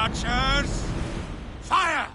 Archers, fire!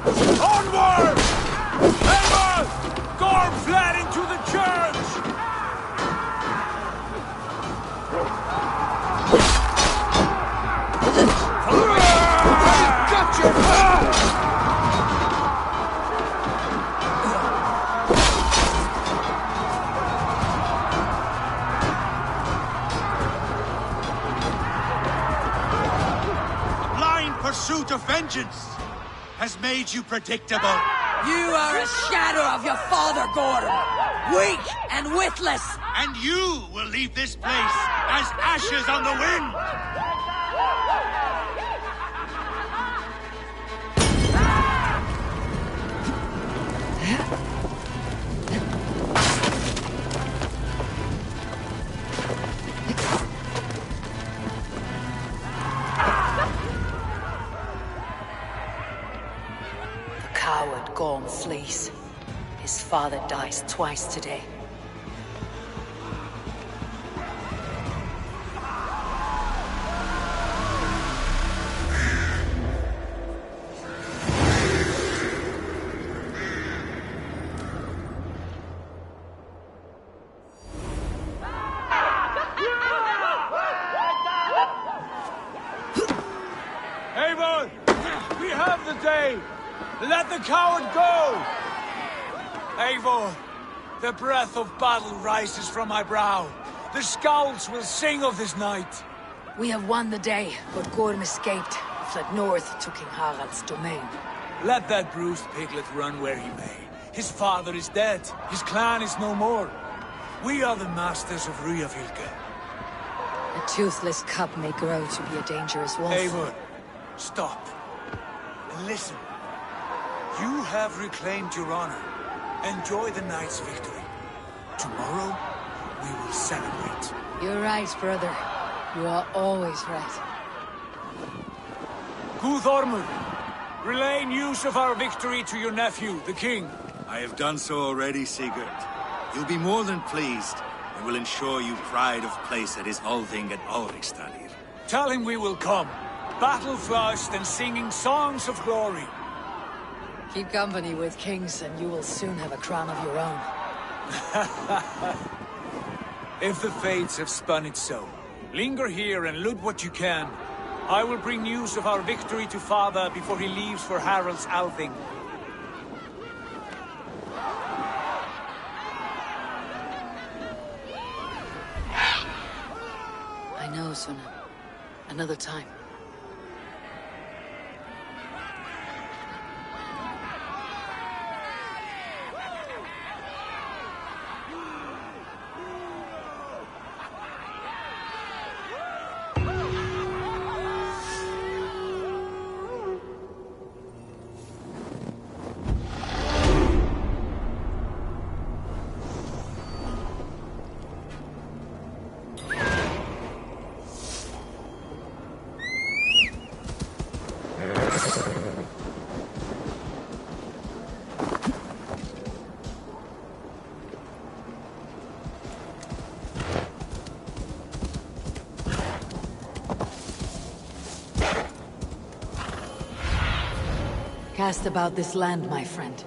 Onward! Eivor! Gorm fled into the church! Pursuit of vengeance has made you predictable. You are a shadow of your father, Gorm. Weak and witless. And you will leave this place as ashes on the wind. Gorm flees. His father dies twice today. Eivor! We have the day! Let the coward go! Eivor, the breath of battle rises from my brow. The scouts will sing of this night. We have won the day, but Gorm escaped, fled north to King Harald's domain. Let that bruised piglet run where he may. His father is dead. His clan is no more. We are the masters of Ryafylke. A toothless cub may grow to be a dangerous wolf. Eivor, stop. And listen. You have reclaimed your honor. Enjoy the night's victory. Tomorrow, we will celebrate. You're right, brother. You are always right. Guthormur, relay news of our victory to your nephew, the king. I have done so already, Sigurd. He'll be more than pleased, and will ensure you pride of place at his Althing at Ulrichstadir. Tell him we will come, battle-flushed and singing songs of glory. Keep company with kings, and you will soon have a crown of your own. If the fates have spun it so, linger here and loot what you can. I will bring news of our victory to father before he leaves for Harald's Althing. I know, Suna. Another time. Cast about this land, my friend.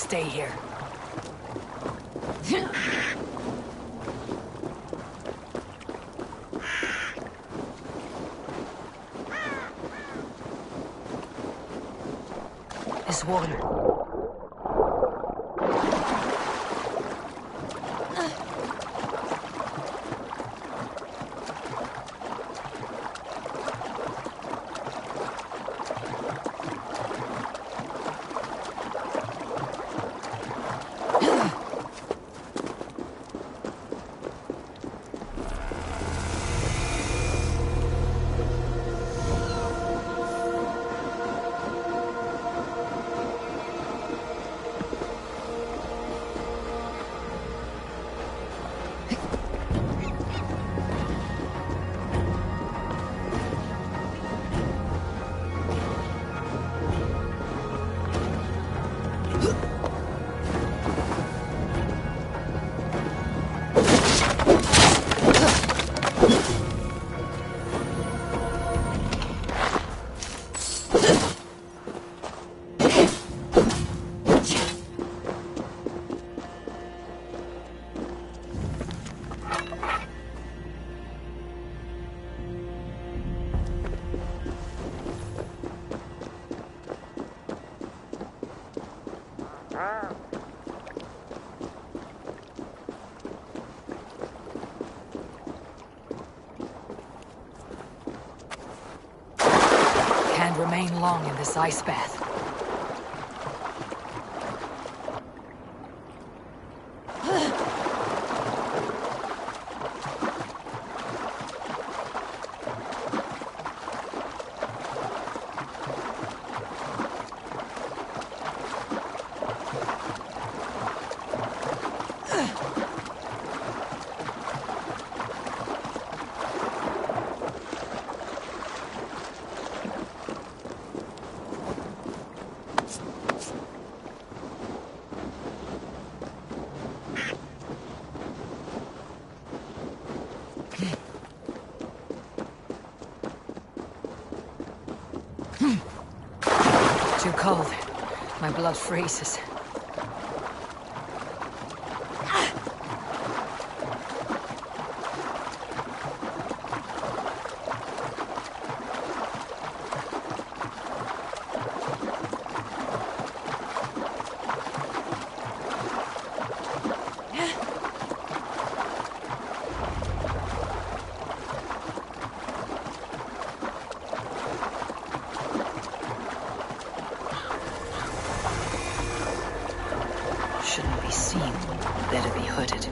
Stay here. This water. Can't remain long in this ice bath. Too cold. My blood freezes. Shouldn't be seen, better be hooded.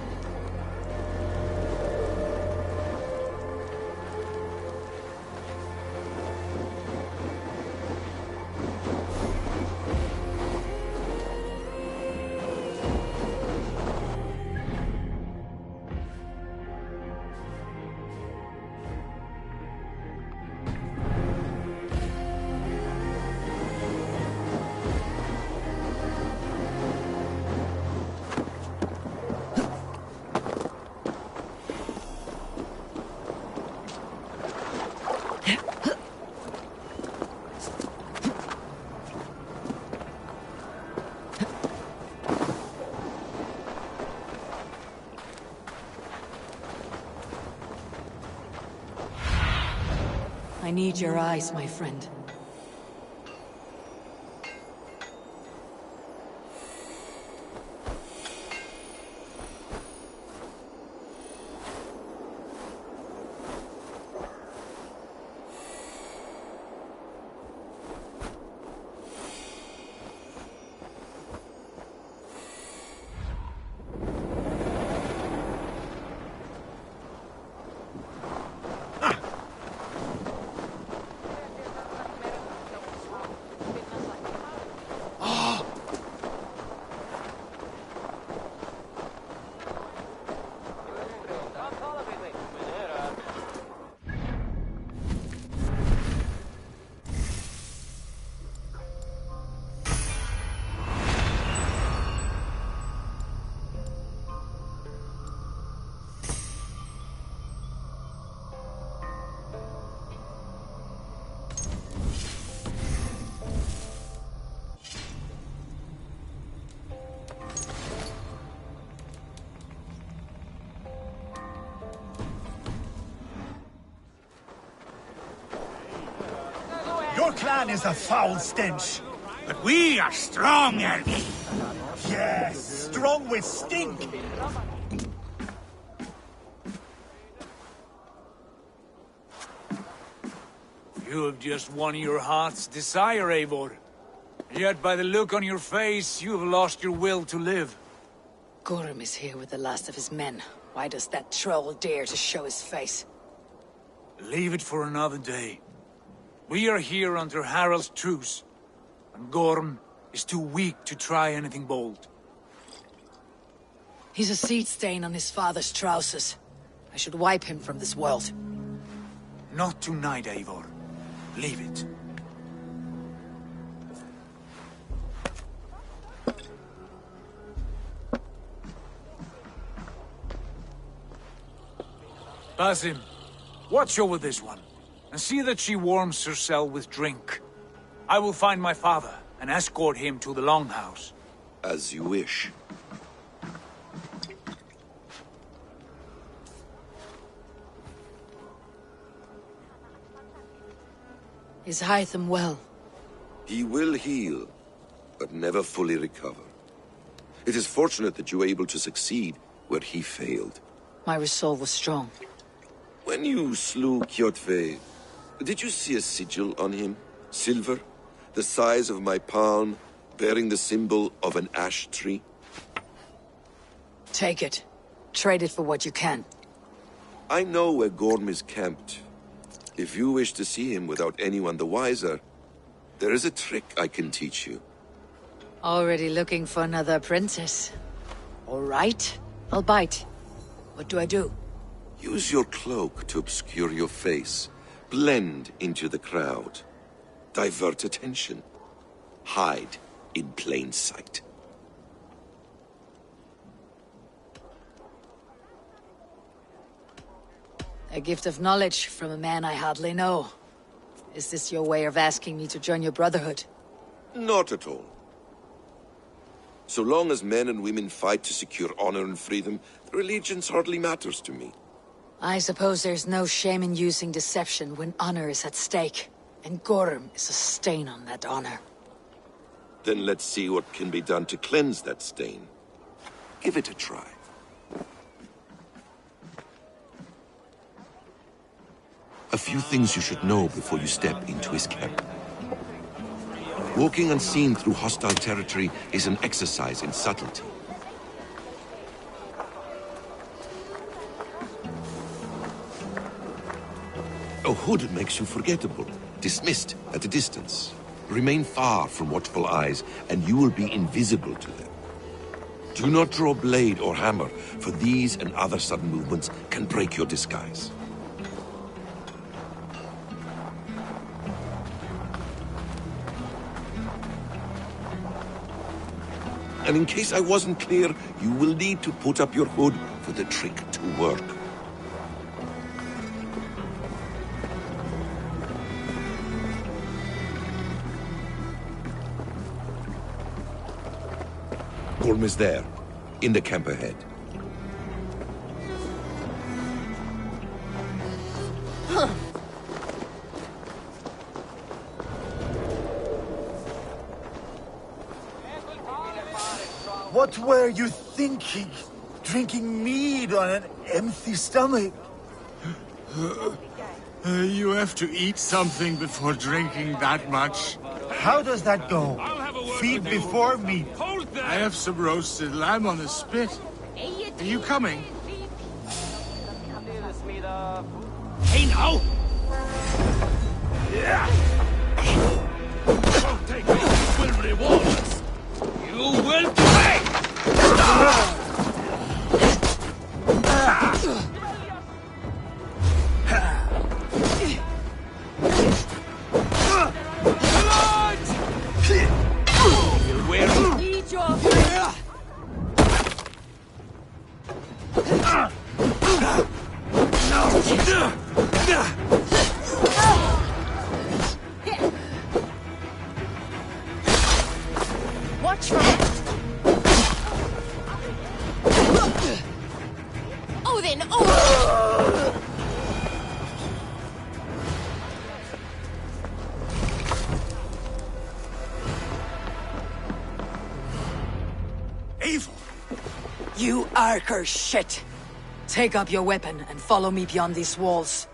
I need your eyes, my friend. Your clan is a foul stench. But we are strong, Ergi. Yes, strong with stink. You have just won your heart's desire, Eivor. Yet by the look on your face, you have lost your will to live. Umarım is here with the last of his men. Why does that troll dare to show his face? Leave it for another day. We are here under Harald's truce, and Gorm is too weak to try anything bold. He's a seed stain on his father's trousers. I should wipe him from this world. Not tonight, Eivor. Leave it. Basim, watch over this one, and see that she warms herself with drink. I will find my father and escort him to the Longhouse. As you wish. Is Hytham well? He will heal, but never fully recover. It is fortunate that you were able to succeed where he failed. My resolve was strong. When you slew Kjotve, did you see a sigil on him? Silver, the size of my palm, bearing the symbol of an ash tree? Take it. Trade it for what you can. I know where Gorm is camped. If you wish to see him without anyone the wiser, there is a trick I can teach you. Already looking for another princess. All right, I'll bite. What do I do? Use your cloak to obscure your face. Blend into the crowd. Divert attention. Hide in plain sight. A gift of knowledge from a man I hardly know. Is this your way of asking me to join your brotherhood? Not at all. So long as men and women fight to secure honor and freedom, allegiance hardly matters to me. I suppose there's no shame in using deception when honor is at stake. And Gorm is a stain on that honor. Then let's see what can be done to cleanse that stain. Give it a try. A few things you should know before you step into his camp. Walking unseen through hostile territory is an exercise in subtlety. A hood makes you forgettable, dismissed at a distance. Remain far from watchful eyes, and you will be invisible to them. Do not draw blade or hammer, for these and other sudden movements can break your disguise. And in case I wasn't clear, you will need to put up your hood for the trick to work. Gorm is there, in the camp ahead. What were you thinking? Drinking mead on an empty stomach? You have to eat something before drinking that much. How does that go? Feed before meat. I have some roasted lamb on the spit. Are you coming? Hey, now! Don't take me. You will reward us. You will pay! Watch for it! Oh, then, oh! Eivor! You Arker shit! Take up your weapon and follow me beyond these walls.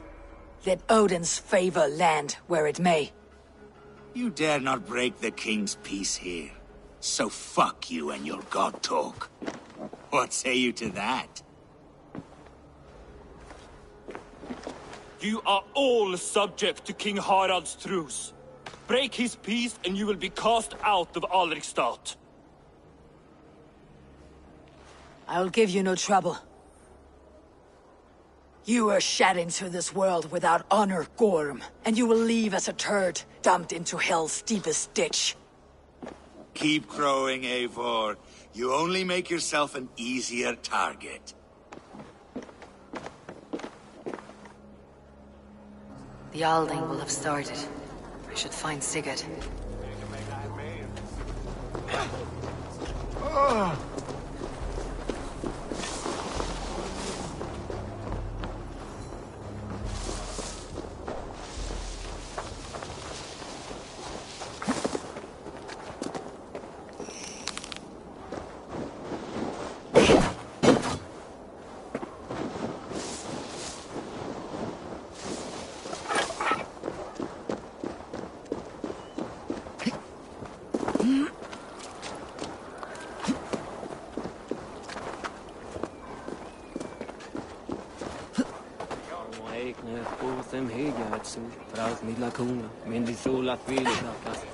Let Odin's favor land where it may. You dare not break the king's peace here. So fuck you and your god talk. What say you to that? You are all subject to King Harald's truce. Break his peace and you will be cast out of Alrikstad. I'll give you no trouble. You were shed into this world without honor, Gorm, and you will leave as a turd, dumped into hell's deepest ditch. Keep crowing, Eivor. You only make yourself an easier target. The Alding will have started. I should find Sigurd. Sem hegärtsu, fraut mit lakuna, men di sola fili knappast.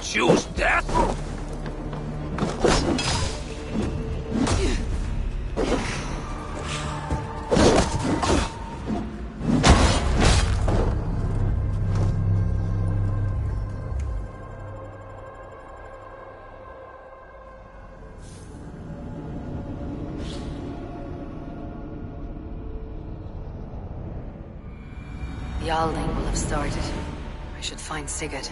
Choose death? The Alding will have started. I should find Sigurd.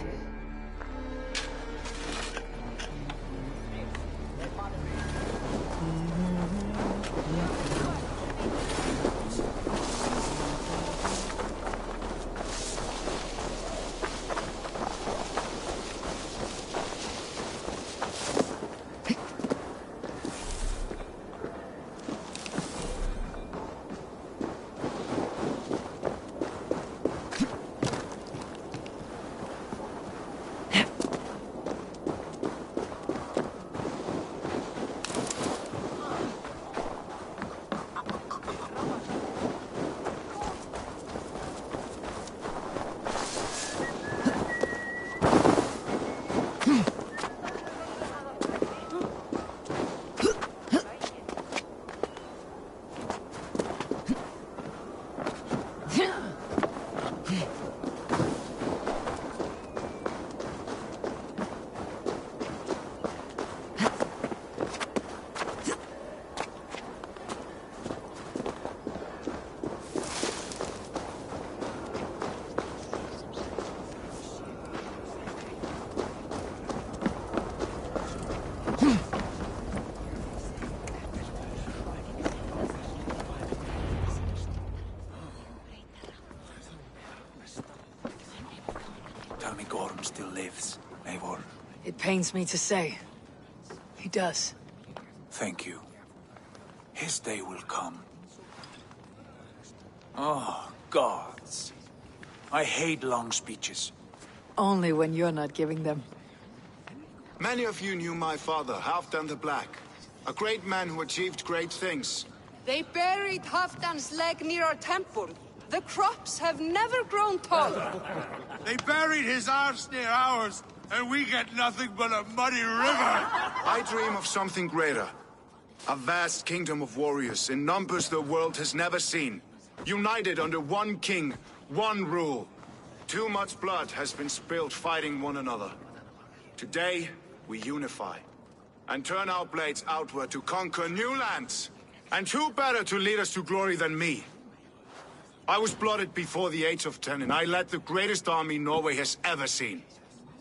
Tell me Gorm still lives, Eivor. It pains me to say. He does. Thank you. His day will come. Oh, gods. I hate long speeches. Only when you're not giving them. Many of you knew my father, Halfdan the Black. A great man who achieved great things. They buried Halfdan's leg near our temple. The crops have never grown taller. They buried his arse near ours, and we get nothing but a muddy river. I dream of something greater. A vast kingdom of warriors in numbers the world has never seen. United under one king, one rule. Too much blood has been spilled fighting one another. Today, we unify. And turn our blades outward to conquer new lands. And who better to lead us to glory than me? I was blooded before the age of 10, and I led the greatest army Norway has ever seen.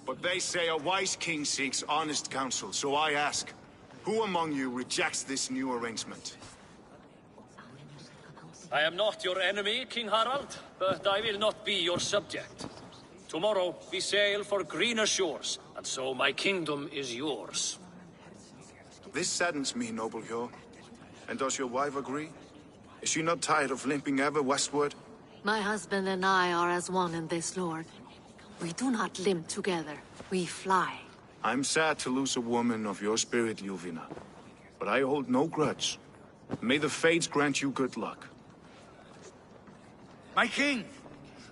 But they say a wise king seeks honest counsel, so I ask, who among you rejects this new arrangement? I am not your enemy, King Harald, but I will not be your subject. Tomorrow we sail for greener shores, and so my kingdom is yours. This saddens me, noble Hjor. And does your wife agree? Is she not tired of limping ever westward? My husband and I are as one in this, Lord. We do not limp together. We fly. I'm sad to lose a woman of your spirit, Yuvina. But I hold no grudge. May the fates grant you good luck. My king,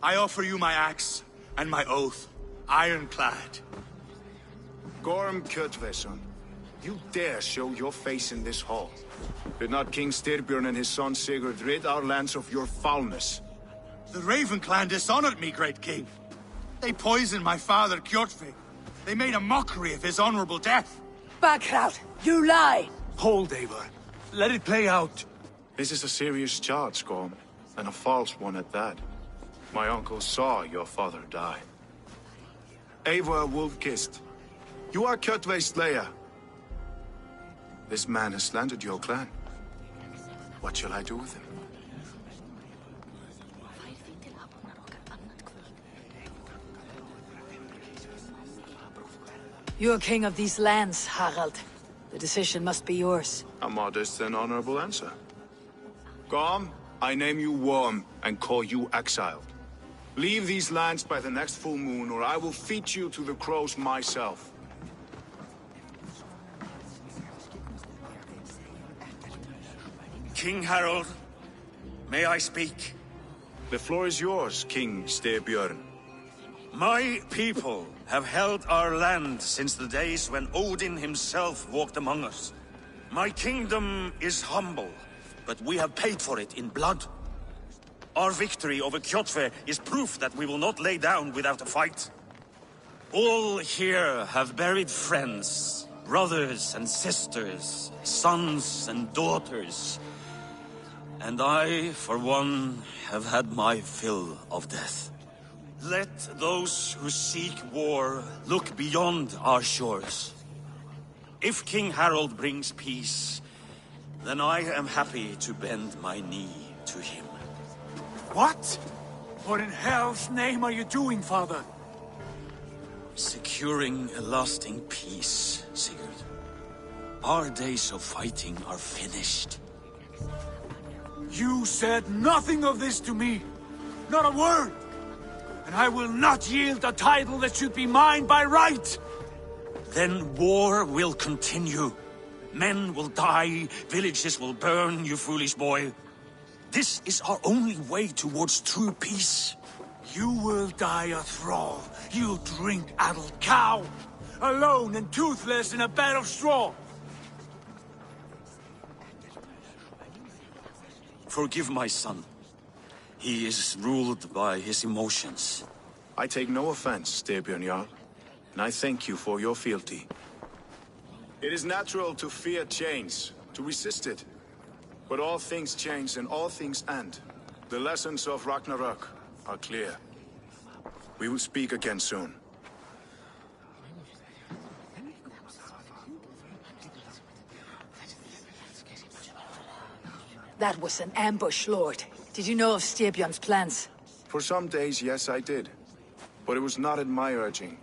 I offer you my axe and my oath, ironclad. Gorm Kjotveson. You dare show your face in this hall? Did not King Styrbjörn and his son Sigurd rid our lands of your foulness? The Raven clan dishonored me, great king. They poisoned my father, Kjotve. They made a mockery of his honorable death. Backrout, you lie! Hold, Eivor. Let it play out. This is a serious charge, Gorm, and a false one at that. My uncle saw your father die. Eivor Wolf-Kissed, you are Kjotve's slayer. This man has slandered your clan. What shall I do with him? You're king of these lands, Harald. The decision must be yours. A modest and honorable answer. Gorm, I name you Worm and call you exiled. Leave these lands by the next full moon, or I will feed you to the crows myself. King Harald, may I speak? The floor is yours, King Styrbjörn. My people have held our land since the days when Odin himself walked among us. My kingdom is humble, but we have paid for it in blood. Our victory over Kjotve is proof that we will not lay down without a fight. All here have buried friends, brothers and sisters, sons and daughters. And I, for one, have had my fill of death. Let those who seek war look beyond our shores. If King Harald brings peace, then I am happy to bend my knee to him. What? What in hell's name are you doing, father? Securing a lasting peace, Sigurd. Our days of fighting are finished. You said nothing of this to me. Not a word. And I will not yield a title that should be mine by right. Then war will continue. Men will die, villages will burn, you foolish boy. This is our only way towards true peace. You will die a thrall. You'll drink addled cow. Alone and toothless in a bed of straw. Forgive my son. He is ruled by his emotions. I take no offense, Styrbjörn Jarl, and I thank you for your fealty. It is natural to fear change, to resist it. But all things change and all things end. The lessons of Ragnarok are clear. We will speak again soon. That was an ambush, Lord. Did you know of Styrbjörn's plans? For some days, yes, I did. But it was not at my urging.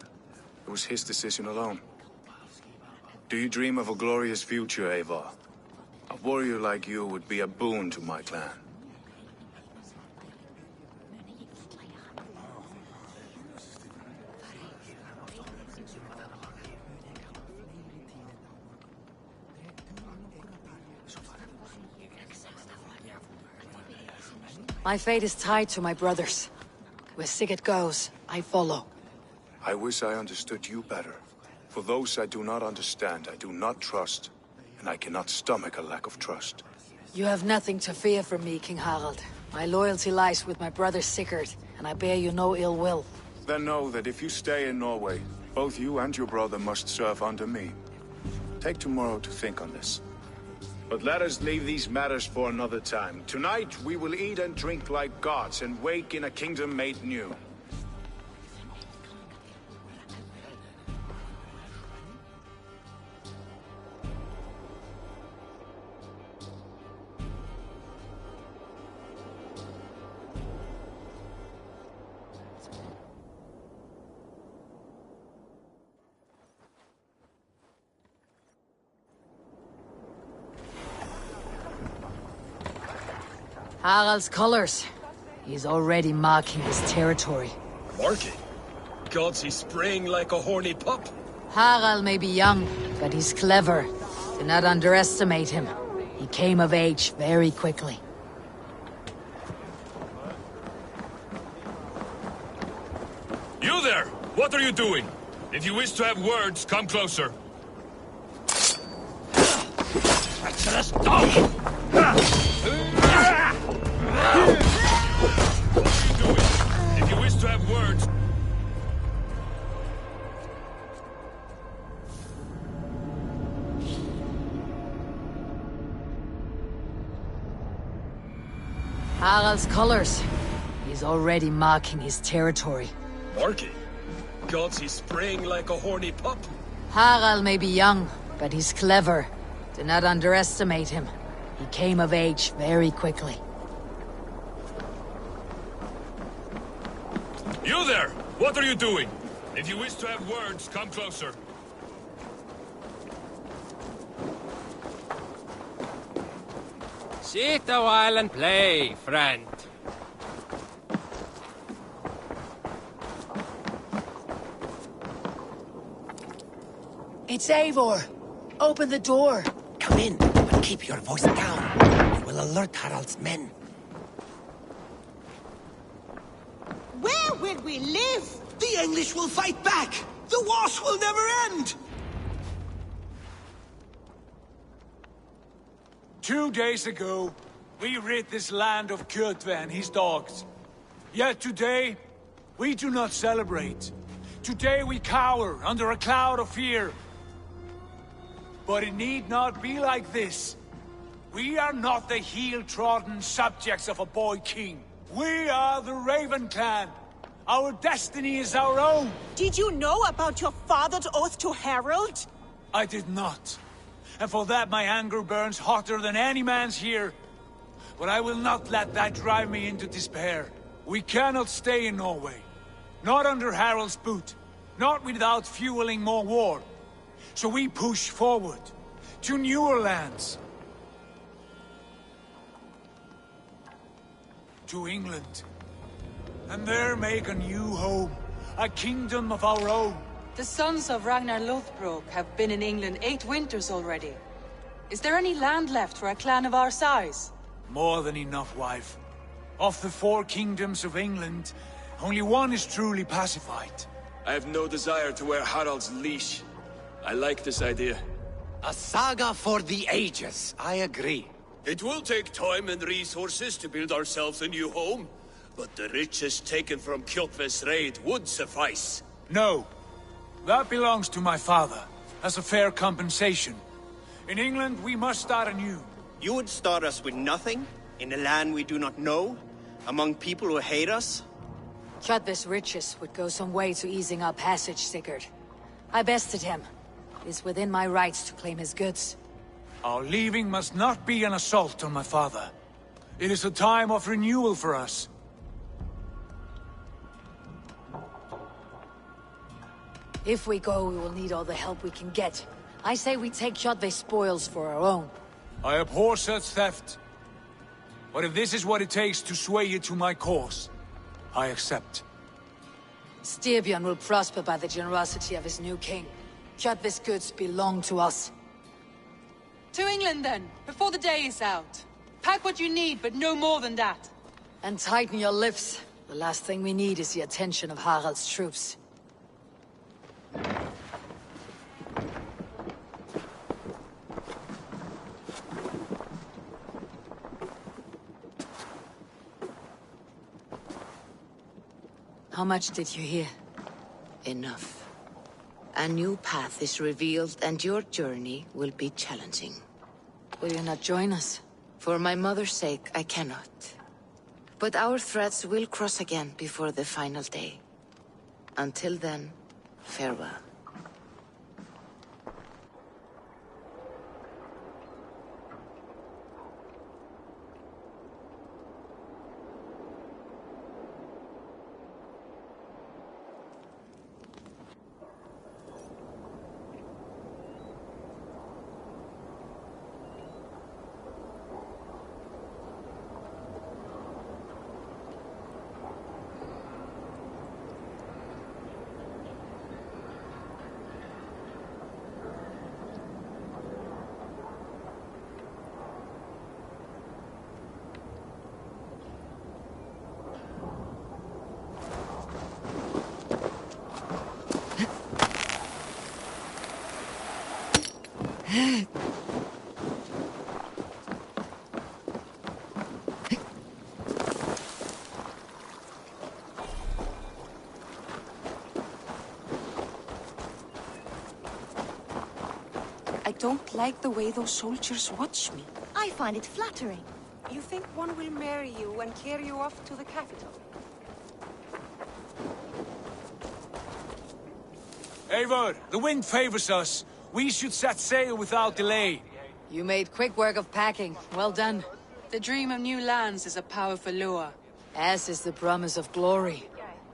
It was his decision alone. Do you dream of a glorious future, Eivor? A warrior like you would be a boon to my clan. My fate is tied to my brothers. Where Sigurd goes, I follow. I wish I understood you better. For those I do not understand, I do not trust. And I cannot stomach a lack of trust. You have nothing to fear from me, King Harald. My loyalty lies with my brother Sigurd, and I bear you no ill will. Then know that if you stay in Norway, both you and your brother must serve under me. Take tomorrow to think on this. But let us leave these matters for another time. Tonight, we will eat and drink like gods and wake in a kingdom made new. Harald's colors. He's already marking his territory. Marking? Gods, he's spraying like a horny pup. Harald may be young, but he's clever. Do not underestimate him. He came of age very quickly. You there! What are you doing? If you wish to have words, come closer. treacherous dog! What are you doing? If you wish to have words... Harald's colors. He's already marking his territory. Marking? Gods, he's spraying like a horny pup. Harald may be young, but he's clever. Do not underestimate him. He came of age very quickly. You there! What are you doing? If you wish to have words, come closer. Sit a while and play, friend. It's Eivor. Open the door. Come in, but keep your voice down. It will alert Harald's men. Where will we live? The English will fight back! The wars will never end! 2 days ago, we rid this land of Kjotve and his dogs. Yet today, we do not celebrate. Today we cower under a cloud of fear. But it need not be like this. We are not the heel-trodden subjects of a boy king. We are the Raven clan. Our destiny is our own. Did you know about your father's oath to Harald? I did not. And for that my anger burns hotter than any man's here. But I will not let that drive me into despair. We cannot stay in Norway. Not under Harald's boot. Not without fueling more war. So we push forward to newer lands. To England. And there make a new home. A kingdom of our own. The sons of Ragnar Lothbrok have been in England 8 winters already. Is there any land left for a clan of our size? More than enough, wife. Of the 4 kingdoms of England, only one is truly pacified. I have no desire to wear Harald's leash. I like this idea. A saga for the ages, I agree. It will take time and resources to build ourselves a new home, but the riches taken from Kjotve's raid would suffice. No. That belongs to my father, as a fair compensation. In England, we must start anew. You would start us with nothing? In a land we do not know? Among people who hate us? Kjotve's riches would go some way to easing our passage, Sigurd. I bested him. It is within my rights to claim his goods. Our leaving must not be an assault on my father. It is a time of renewal for us. If we go, we will need all the help we can get. I say we take Kjotve's spoils for our own. I abhor such theft. But if this is what it takes to sway you to my cause, I accept. Styrbjörn will prosper by the generosity of his new king. Kjotve's goods belong to us. To England then, before the day is out. Pack what you need, but no more than that. And tighten your lips. The last thing we need is the attention of Harald's troops. How much did you hear? Enough. A new path is revealed, and your journey will be challenging. Will you not join us? For my mother's sake, I cannot. But our threads will cross again before the final day. Until then, farewell. don't like the way those soldiers watch me. I find it flattering. You think one will marry you and carry you off to the capital? Eivor, the wind favors us. We should set sail without delay. You made quick work of packing. Well done. The dream of new lands is a powerful lure. As is the promise of glory.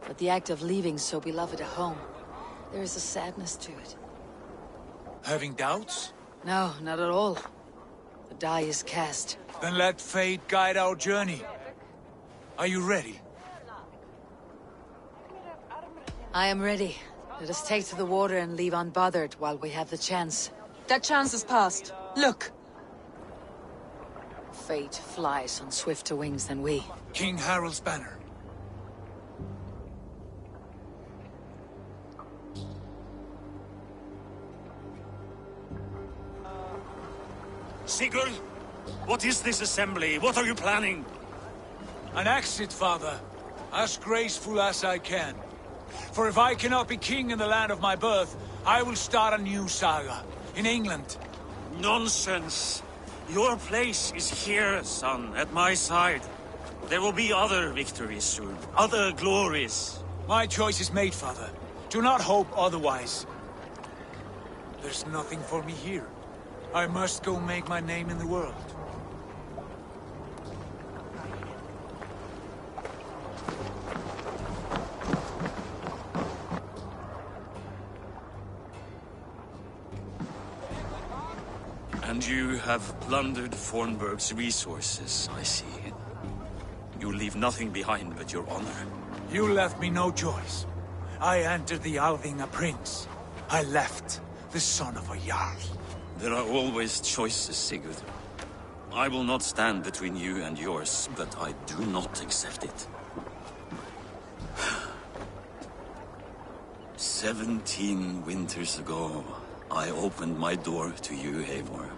But the act of leaving so beloved a home, there is a sadness to it. Having doubts? No, not at all. The die is cast. Then let fate guide our journey. Are you ready? I am ready. Let us take to the water and leave unbothered while we have the chance. That chance is past. Look! Fate flies on swifter wings than we. King Harald's banner. Sigurd, what is this assembly? What are you planning? An exit, father. As graceful as I can. For if I cannot be king in the land of my birth, I will start a new saga. In England. Nonsense. Your place is here, son, at my side. There will be other victories soon. Other glories. My choice is made, father. Do not hope otherwise. There's nothing for me here. I must go make my name in the world. And you have plundered Fornburg's resources, I see. You leave nothing behind but your honor. You left me no choice. I entered the Alving a prince. I left the son of a Jarl. There are always choices, Sigurd. I will not stand between you and yours, but I do not accept it. 17 winters ago, I opened my door to you, Eivor.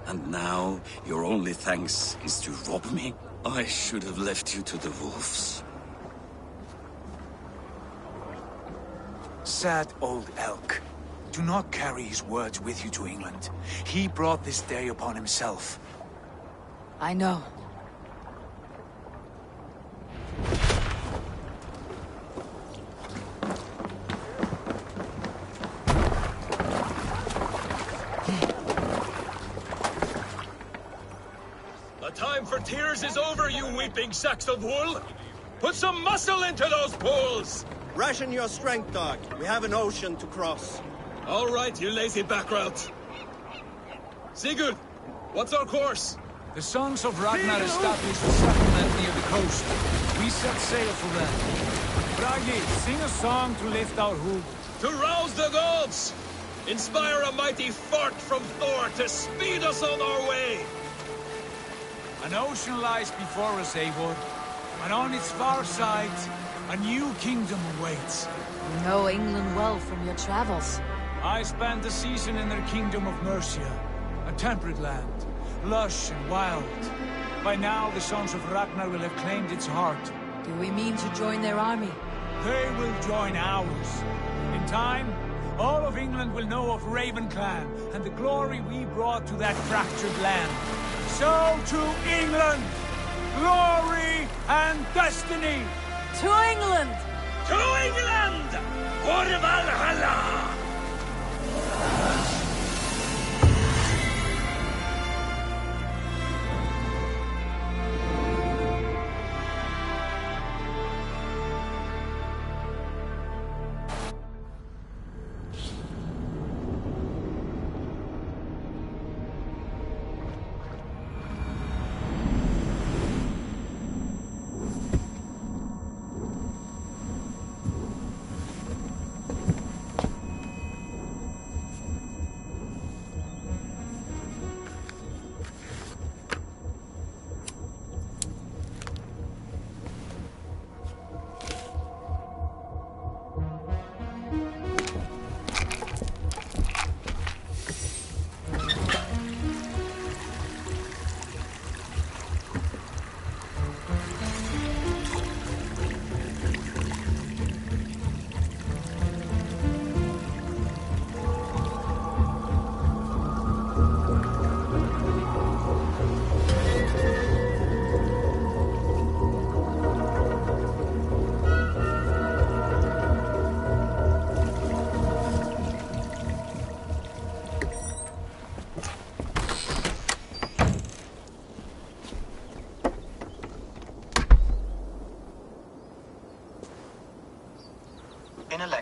And now, your only thanks is to rob me? I should have left you to the wolves. Sad old elk. Do not carry his words with you to England. He brought this day upon himself. I know. The time for tears is over, you weeping sacks of wool! Put some muscle into those pools! Ration your strength, dog. We have an ocean to cross. All right, you lazy backrout. Sigurd, what's our course? The sons of Ragnar established a settlement near the coast. We set sail for them. Bragi, sing a song to lift our hoof. To rouse the gods! Inspire a mighty fart from Thor to speed us on our way! An ocean lies before us, Eivor. And on its far side, a new kingdom awaits. You know England well from your travels. I spent a season in their kingdom of Mercia, a temperate land, lush and wild. By now, the sons of Ragnar will have claimed its heart. Do we mean to join their army? They will join ours. In time, all of England will know of Raven Clan and the glory we brought to that fractured land. So to England! Glory and destiny! To England! To England! For Valhalla!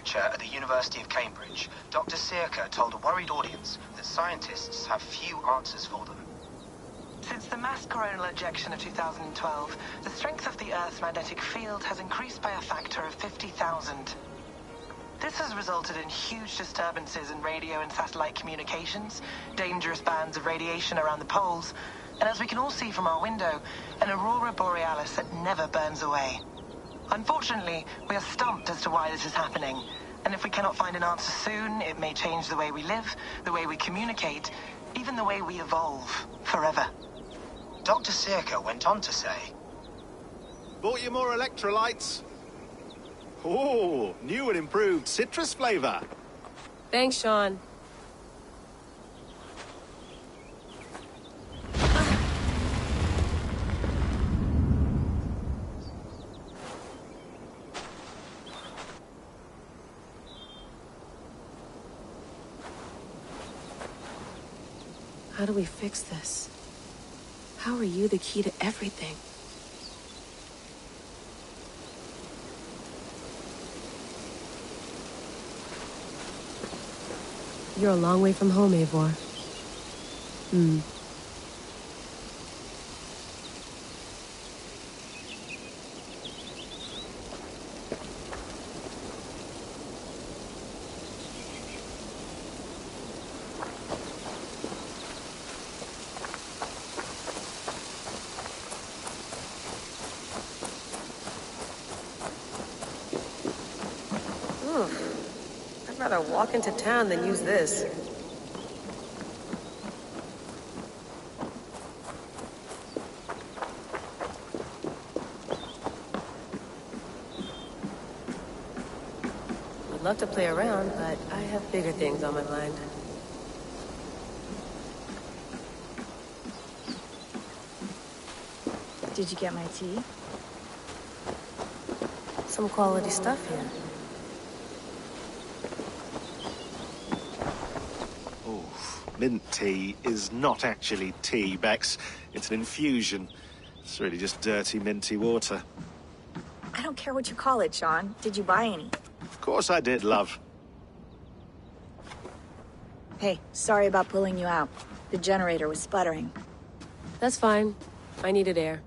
researcher at the University of Cambridge, Dr. Circa told a worried audience that scientists have few answers for them. Since the mass coronal ejection of 2012, the strength of the Earth's magnetic field has increased by a factor of 50,000. This has resulted in huge disturbances in radio and satellite communications, dangerous bands of radiation around the poles, and as we can all see from our window, an aurora borealis that never burns away. Unfortunately, we are stumped as to why this is happening, and if we cannot find an answer soon, it may change the way we live, the way we communicate, even the way we evolve, forever. Dr. Circa went on to say, Bought you more electrolytes? Oh, new and improved citrus flavor. Thanks, Sean. How do we fix this? How are you the key to everything? You're a long way from home, Eivor. I'd rather walk into town than use this. I'd love to play around, but I have bigger things on my mind. Did you get my tea? Some quality stuff here. Mint tea is not actually tea, Bex. It's an infusion. It's really just dirty, minty water. I don't care what you call it, Sean. Did you buy any? Of course I did, love. Hey, sorry about pulling you out. The generator was sputtering. That's fine. I needed air.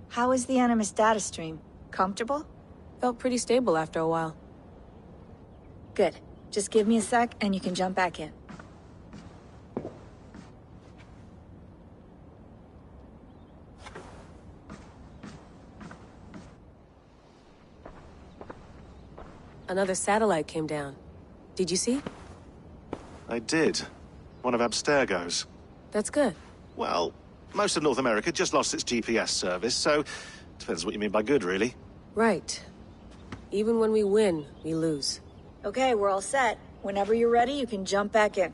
How was the Animus data stream? Comfortable? Felt pretty stable after a while. Good. Just give me a sec and you can jump back in. Another satellite came down. Did you see? I did. One of Abstergo's. That's good. Well, most of North America just lost its GPS service, so depends what you mean by good, really. Right. Even when we win, we lose. Okay, we're all set. Whenever you're ready, you can jump back in.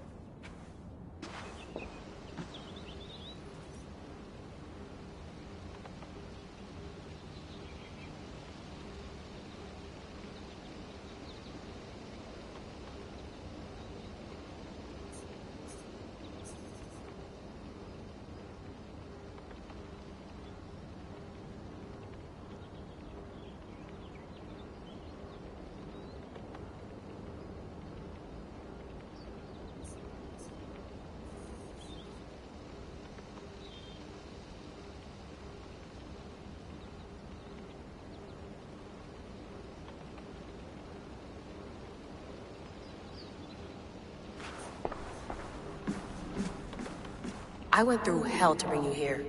I went through hell to bring you here.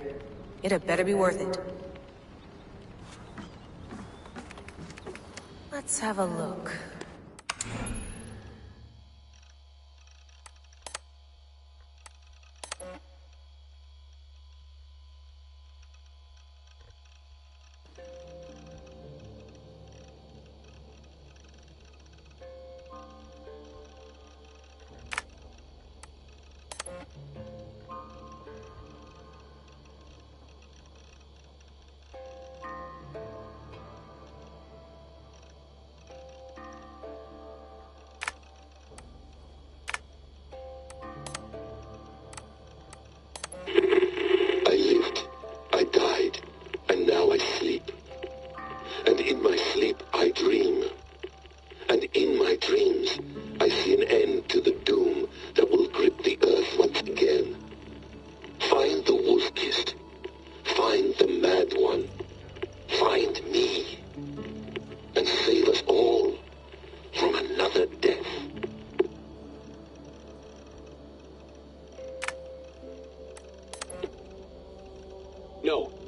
It had better be worth it. Let's have a look.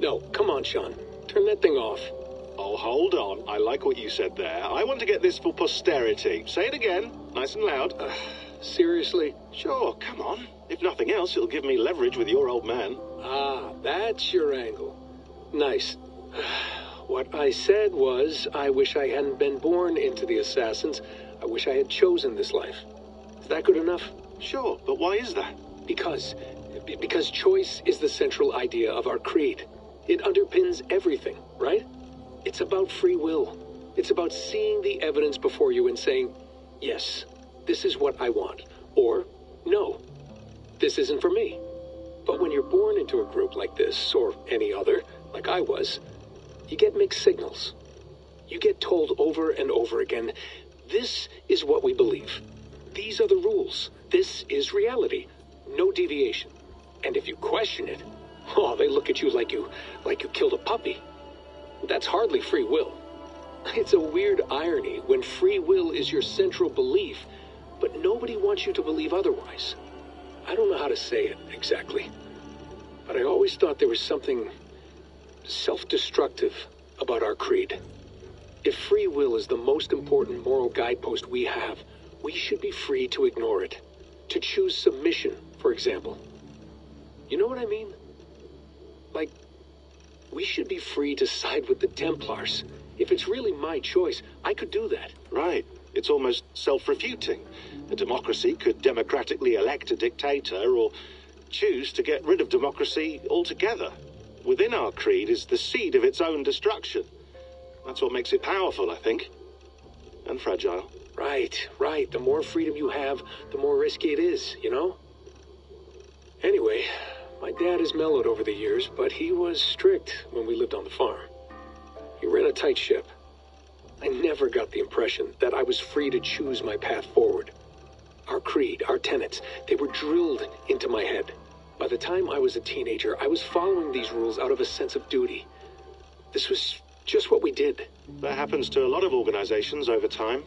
No, come on, Sean. Turn that thing off. Oh, hold on. I like what you said there. I want to get this for posterity. Say it again, nice and loud. Seriously? Sure, come on. If nothing else, it'll give me leverage with your old man. Ah, that's your angle. Nice. What I said was, I wish I hadn't been born into the Assassins. I wish I had chosen this life. Is that good enough? Sure, but why is that? Because choice is the central idea of our creed. It underpins everything, right? It's about free will. It's about seeing the evidence before you and saying, yes, this is what I want. Or, no, this isn't for me. But when you're born into a group like this, or any other, like I was, you get mixed signals. You get told over and over again, this is what we believe. These are the rules. This is reality. No deviation. And if you question it, oh, they look at you like you killed a puppy. That's hardly free will. It's a weird irony when free will is your central belief, but nobody wants you to believe otherwise. I don't know how to say it exactly, but I always thought there was something self-destructive about our creed. If free will is the most important moral guidepost we have, we should be free to ignore it. To choose submission, for example. You know what I mean? Like, we should be free to side with the Templars. If it's really my choice, I could do that. Right. It's almost self-refuting. A democracy could democratically elect a dictator or choose to get rid of democracy altogether. Within our creed is the seed of its own destruction. That's what makes it powerful, I think. And fragile. Right. The more freedom you have, the more risky it is, you know? Anyway, my dad has mellowed over the years, but he was strict when we lived on the farm. He ran a tight ship. I never got the impression that I was free to choose my path forward. Our creed, our tenets, they were drilled into my head. By the time I was a teenager, I was following these rules out of a sense of duty. This was just what we did. That happens to a lot of organizations over time.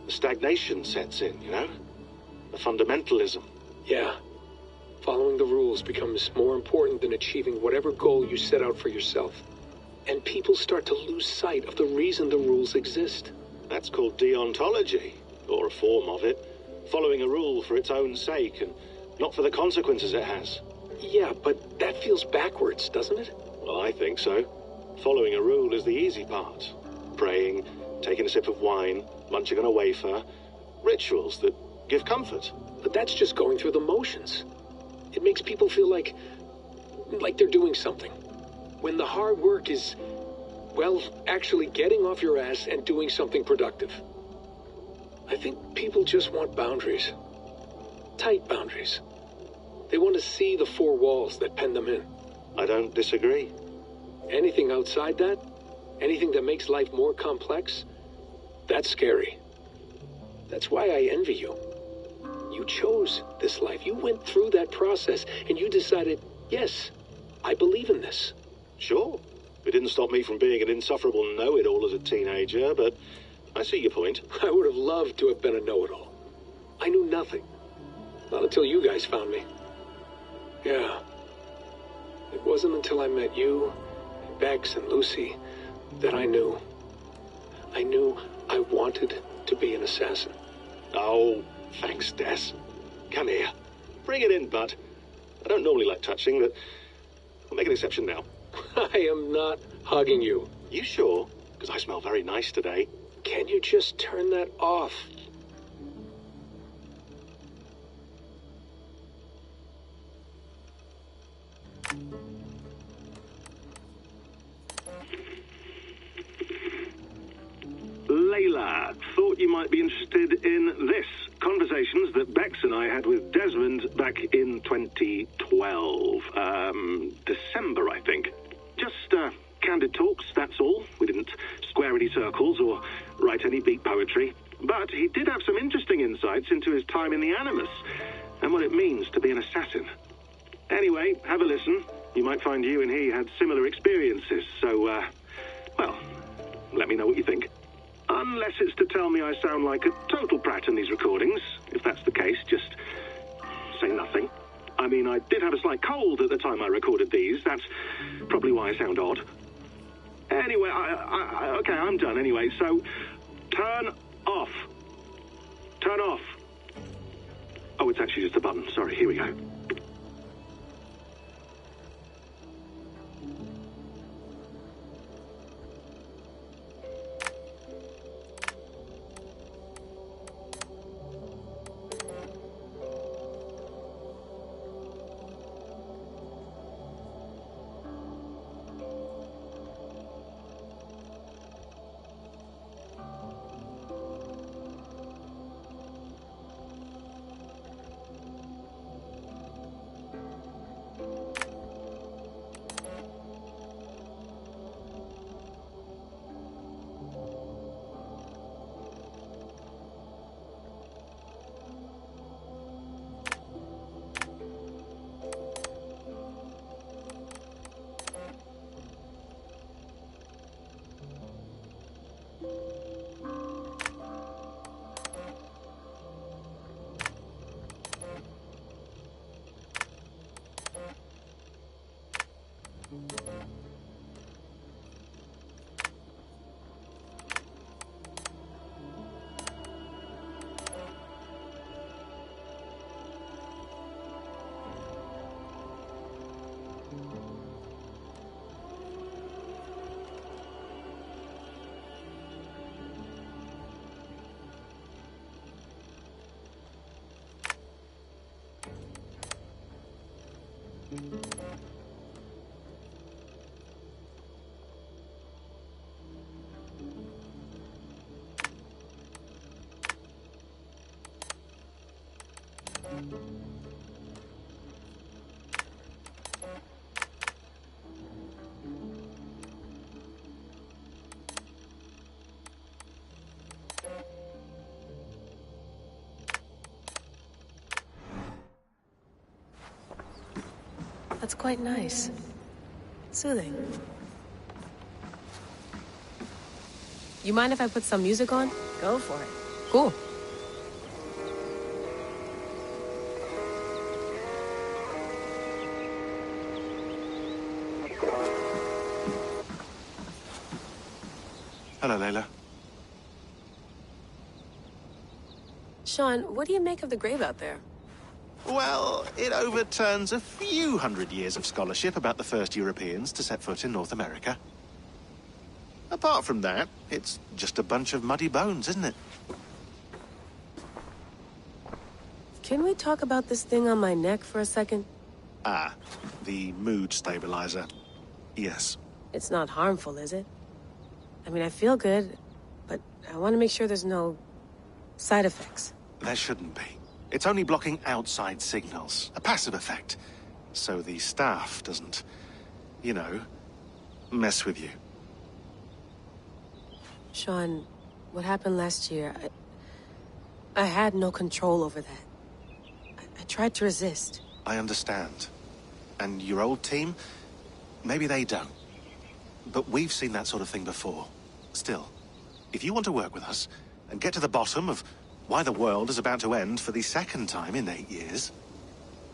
The stagnation sets in, you know? The fundamentalism. Yeah. Following the rules becomes more important than achieving whatever goal you set out for yourself. And people start to lose sight of the reason the rules exist. That's called deontology, or a form of it. Following a rule for its own sake, and not for the consequences it has. Yeah, but that feels backwards, doesn't it? Well, I think so. Following a rule is the easy part. Praying, taking a sip of wine, munching on a wafer. Rituals that give comfort. But that's just going through the motions. It makes people feel like they're doing something. When the hard work is, well, actually getting off your ass and doing something productive. I think people just want boundaries. Tight boundaries. They want to see the four walls that pen them in. I don't disagree. Anything outside that, anything that makes life more complex, that's scary. That's why I envy you. You chose this life. You went through that process, and you decided, yes, I believe in this. Sure. It didn't stop me from being an insufferable know-it-all as a teenager, but I see your point. I would have loved to have been a know-it-all. I knew nothing. Not until you guys found me. Yeah. It wasn't until I met you, and Bex and Lucy, that I knew. I knew I wanted to be an assassin. Oh, thanks, Des. Come here. Bring it in, bud. I don't normally like touching, but I'll make an exception now. I am not hugging you. You sure? Because I smell very nice today. Can you just turn that off? Layla, thought you might be interested in this. Conversations that Bex and I had with Desmond back in 2012. December, I think. Just candid talks, that's all. We didn't square any circles or write any beat poetry. But he did have some interesting insights into his time in the Animus and what it means to be an assassin. Anyway, have a listen. You might find you and he had similar experiences, so, well, let me know what you think. Unless it's to tell me I sound like a total prat in these recordings. If that's the case, just say nothing. I mean, I did have a slight cold at the time I recorded these. That's probably why I sound odd. Anyway, okay, I'm done anyway, so turn off. Turn off. Oh, it's actually just a button. Sorry, here we go. That's quite nice. Soothing. You mind if I put some music on? Go for it. Cool. Hello, Layla. Sean, what do you make of the grave out there? Well, it overturns a few hundred years of scholarship about the first Europeans to set foot in North America. Apart from that, it's just a bunch of muddy bones, isn't it? Can we talk about this thing on my neck for a second? Ah, the mood stabilizer. Yes. It's not harmful, is it? I mean, I feel good, but I want to make sure there's no side effects. There shouldn't be. It's only blocking outside signals, a passive effect. So the staff doesn't, you know, mess with you. Sean, what happened last year, I had no control over that. I tried to resist. I understand. And your old team, maybe they don't. But we've seen that sort of thing before. Still, if you want to work with us and get to the bottom of why the world is about to end for the second time in 8 years,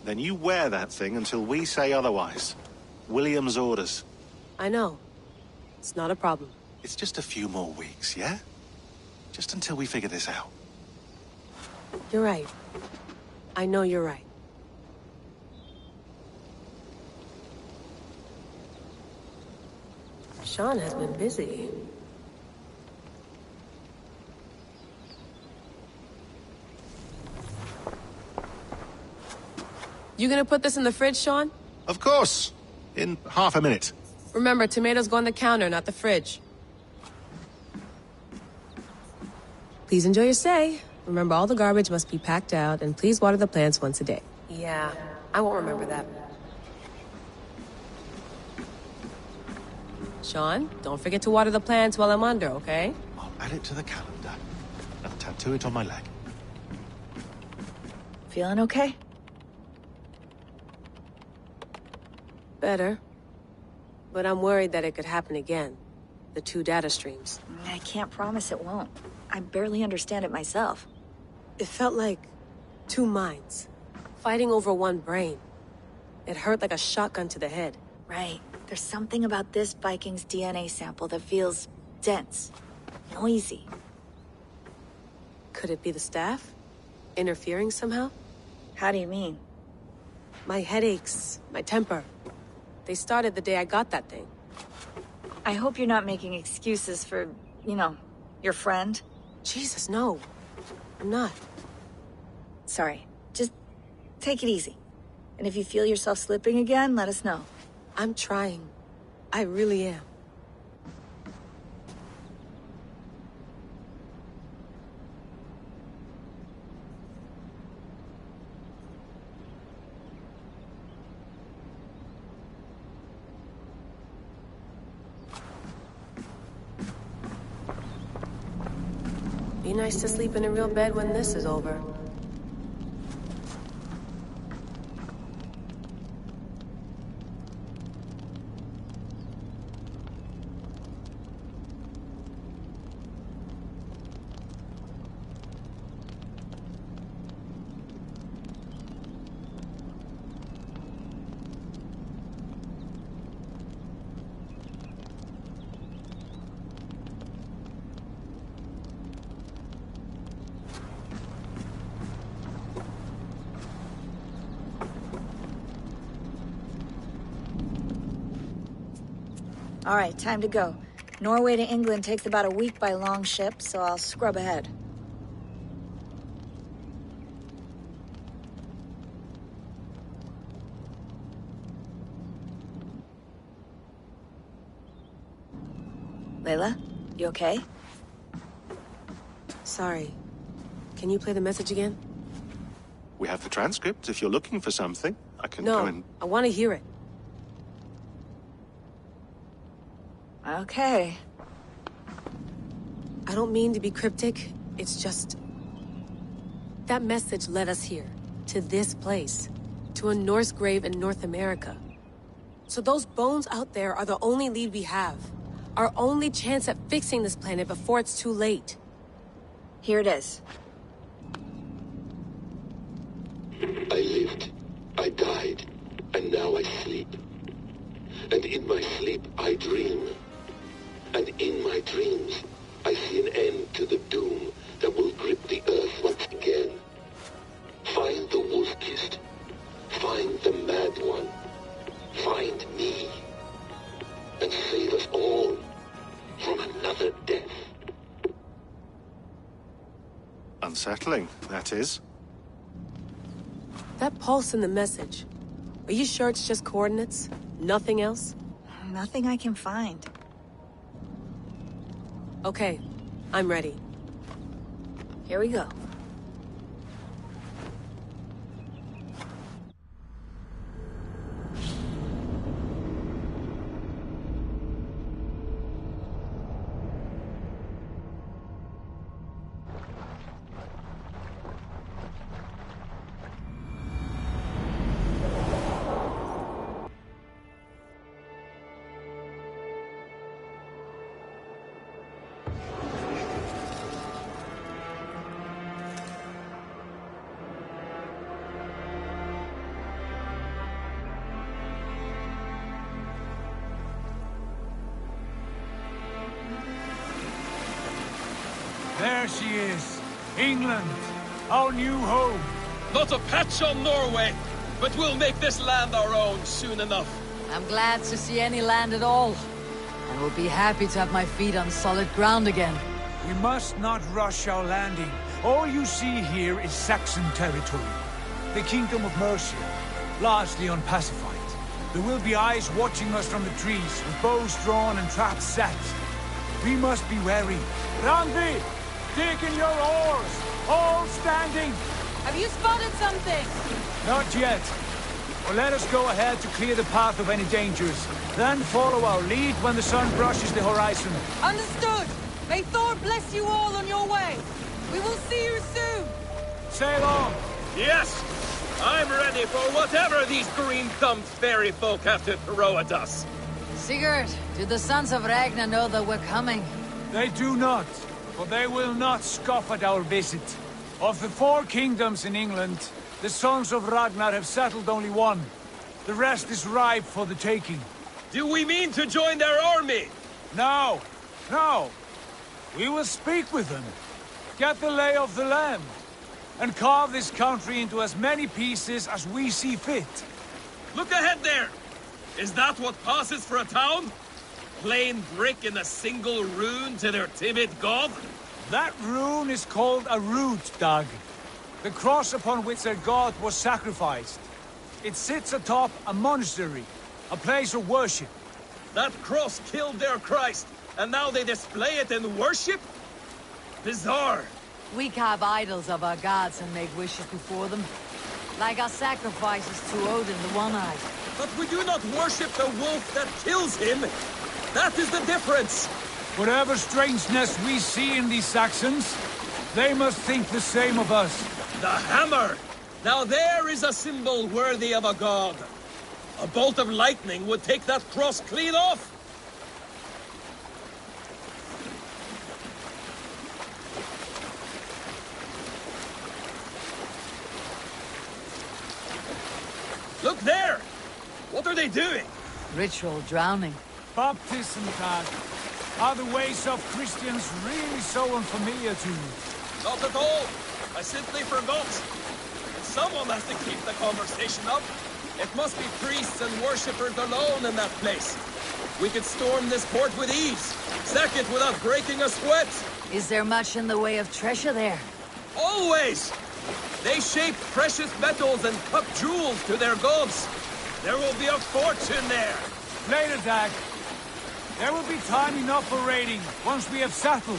then you wear that thing until we say otherwise. William's orders. I know. It's not a problem. It's just a few more weeks, yeah? Just until we figure this out. You're right. I know you're right. Sean has been busy. You gonna put this in the fridge, Sean? Of course. In half a minute. Remember, tomatoes go on the counter, not the fridge. Please enjoy your stay. Remember, all the garbage must be packed out, and please water the plants once a day. Yeah, I won't remember that. Sean, don't forget to water the plants while I'm under, okay? I'll add it to the calendar and tattoo it on my leg. Feeling okay? Better. But I'm worried that it could happen again. The 2 data streams. I can't promise it won't. I barely understand it myself. It felt like 2 minds, fighting over 1 brain. It hurt like a shotgun to the head. Right. There's something about this Viking's DNA sample that feels dense, noisy. Could it be the staff? Interfering somehow? How do you mean? My headaches, my temper. They started the day I got that thing. I hope you're not making excuses for, you know, your friend. Jesus, no. I'm not. Sorry. Just take it easy. And if you feel yourself slipping again, let us know. I'm trying. I really am. Be nice to sleep in a real bed when this is over. All right, time to go. Norway to England takes about a week by long ship, so I'll scrub ahead. Layla, you okay? Sorry. Can you play the message again? We have the transcript. If you're looking for something, I can No, go and... I want to hear it. Okay. I don't mean to be cryptic. It's just... that message led us here. To this place. To a Norse grave in North America. So those bones out there are the only lead we have. Our only chance at fixing this planet before it's too late. Here it is. I lived, I died, and now I sleep. And in my sleep I dream. And in my dreams I see an end to the doom that will grip the earth once again. Find the wolf-kissed. Find the mad one. Find me. And save us all from another death. Unsettling, that is. That pulse in the message. Are you sure it's just coordinates? Nothing else? Nothing I can find. Okay, I'm ready. Here we go. There she is. England, our new home. Not a patch on Norway, but we'll make this land our own soon enough. I'm glad to see any land at all. And will be happy to have my feet on solid ground again. We must not rush our landing. All you see here is Saxon territory. The Kingdom of Mercia, largely unpacified. There will be eyes watching us from the trees, with bows drawn and traps set. We must be wary. Randvi, dig in your oars, all standing. Have you spotted something? Not yet. Well, let us go ahead to clear the path of any dangers. Then follow our lead when the sun brushes the horizon. Understood. May Thor bless you all on your way. We will see you soon. Sail on. Yes, I'm ready for whatever these green-thumbed fairy folk have to throw at us. Sigurd, do the sons of Ragnar know that we're coming? They do not, but they will not scoff at our visit. Of the 4 kingdoms in England, the sons of Ragnar have settled only one. The rest is ripe for the taking. Do we mean to join their army? No, no. We will speak with them, get the lay of the land, and carve this country into as many pieces as we see fit. Look ahead there! Is that what passes for a town? Plain brick in a single rune to their timid god? That rune is called a root, Doug. The cross upon which their god was sacrificed. It sits atop a monastery, a place of worship. That cross killed their Christ, and now they display it in worship? Bizarre. We carve idols of our gods and make wishes before them. Like our sacrifices to Odin the One-Eyed. But we do not worship the wolf that kills him. That is the difference. Whatever strangeness we see in these Saxons, they must think the same of us. The hammer! Now there is a symbol worthy of a god. A bolt of lightning would take that cross clean off. Look there! What are they doing? Ritual drowning. Baptism, Tag. Are the ways of Christians really so unfamiliar to you? Not at all. I simply forgot. Someone has to keep the conversation up. It must be priests and worshippers alone in that place. We could storm this port with ease. Sack it without breaking a sweat. Is there much in the way of treasure there? Always! They shape precious metals and cut jewels to their gods. There will be a fortune there. Later, Dag. There will be time enough for raiding once we have settled.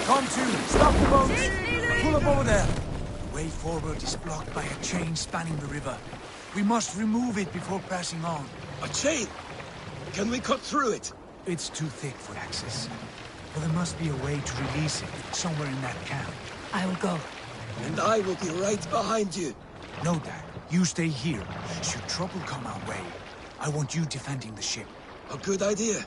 Come to, stop the boats. Pull up over there. The way forward is blocked by a chain spanning the river. We must remove it before pressing on. A chain? Can we cut through it? It's too thick for access. But there must be a way to release it, somewhere in that camp. I will go. And I will be right behind you. No, Dad. You stay here. Should trouble come our way, I want you defending the ship. A good idea.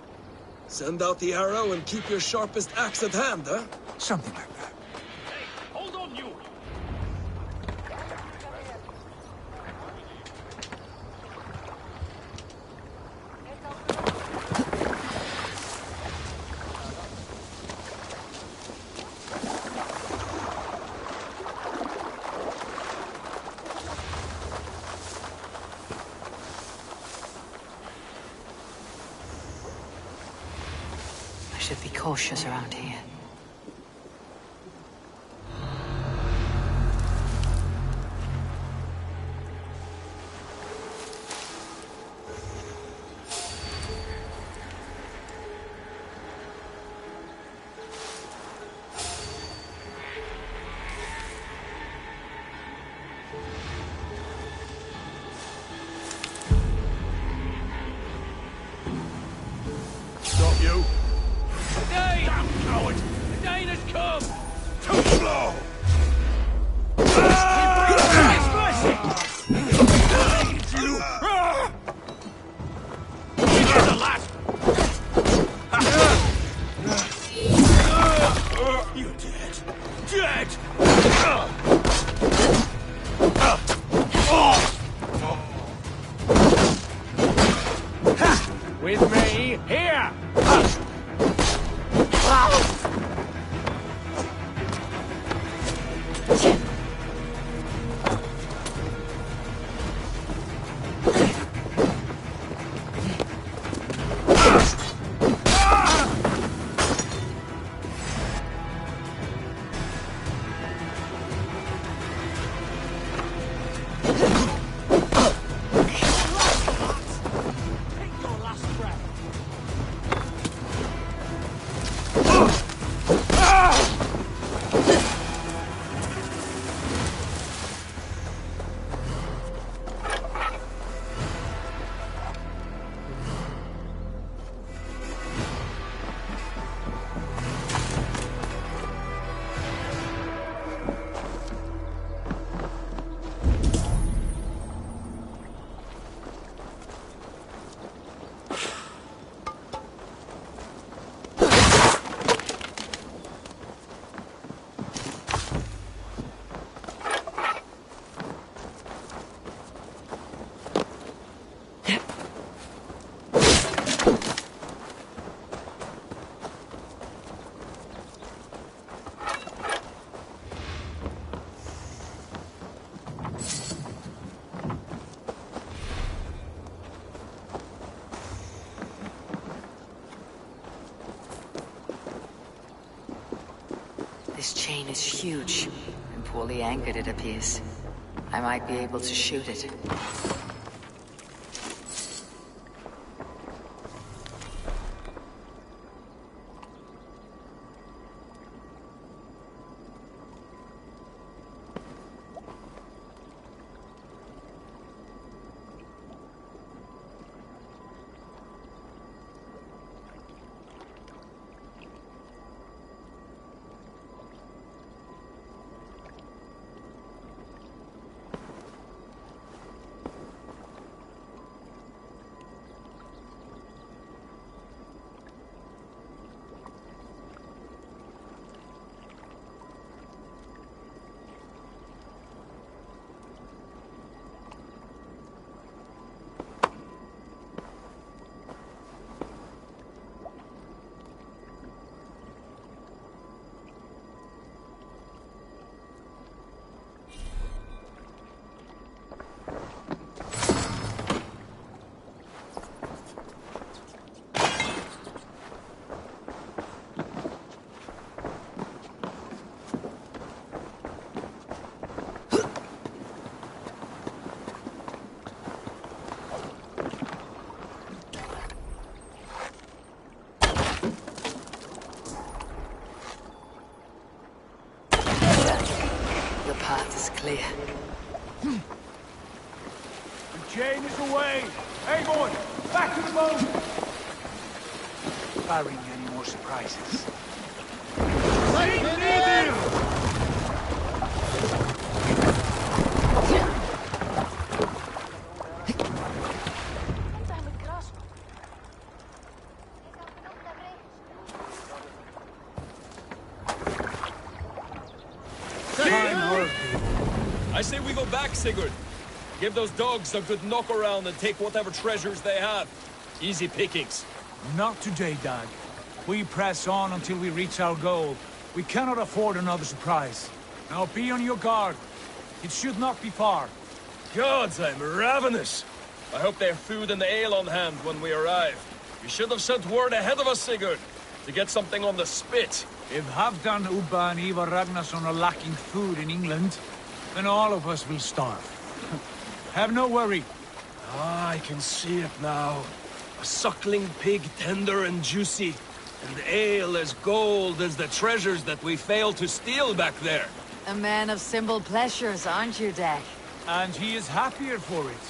Send out the arrow and keep your sharpest axe at hand, huh? Something like that. Hey, hold on, you! Should be cautious around here. Stop you! Dane! Damn coward! The Dane has come! Too slow! You're dead! Dead! With me, here! This chain is huge, and poorly anchored it appears. I might be able to shoot it. Clear. The chain is away! Eivor! Back to the boat! Barring any more surprises. I say we go back, Sigurd. Give those dogs a good knock around and take whatever treasures they have. Easy pickings. Not today, Dag. We press on until we reach our goal. We cannot afford another surprise. Now be on your guard. It should not be far. Gods, I'm ravenous. I hope they have food and ale on hand when we arrive. You should have sent word ahead of us, Sigurd, to get something on the spit. If Halfdan, Ubba and Ivar Ragnarsson are lacking food in England, then all of us will starve. Have no worry. Ah, I can see it now. A suckling pig, tender and juicy. And ale as gold as the treasures that we failed to steal back there. A man of simple pleasures, aren't you, Dag? And he is happier for it.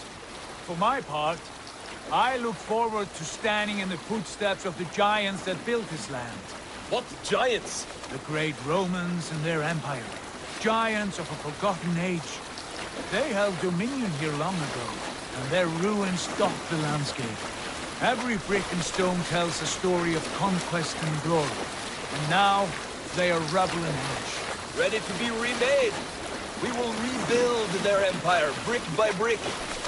For my part, I look forward to standing in the footsteps of the giants that built this land. What giants? The great Romans and their empire. Giants of a forgotten age. They held dominion here long ago, and their ruins dot the landscape. Every brick and stone tells a story of conquest and glory. And now, they are rubble and ash. Ready to be remade. We will rebuild their empire, brick by brick.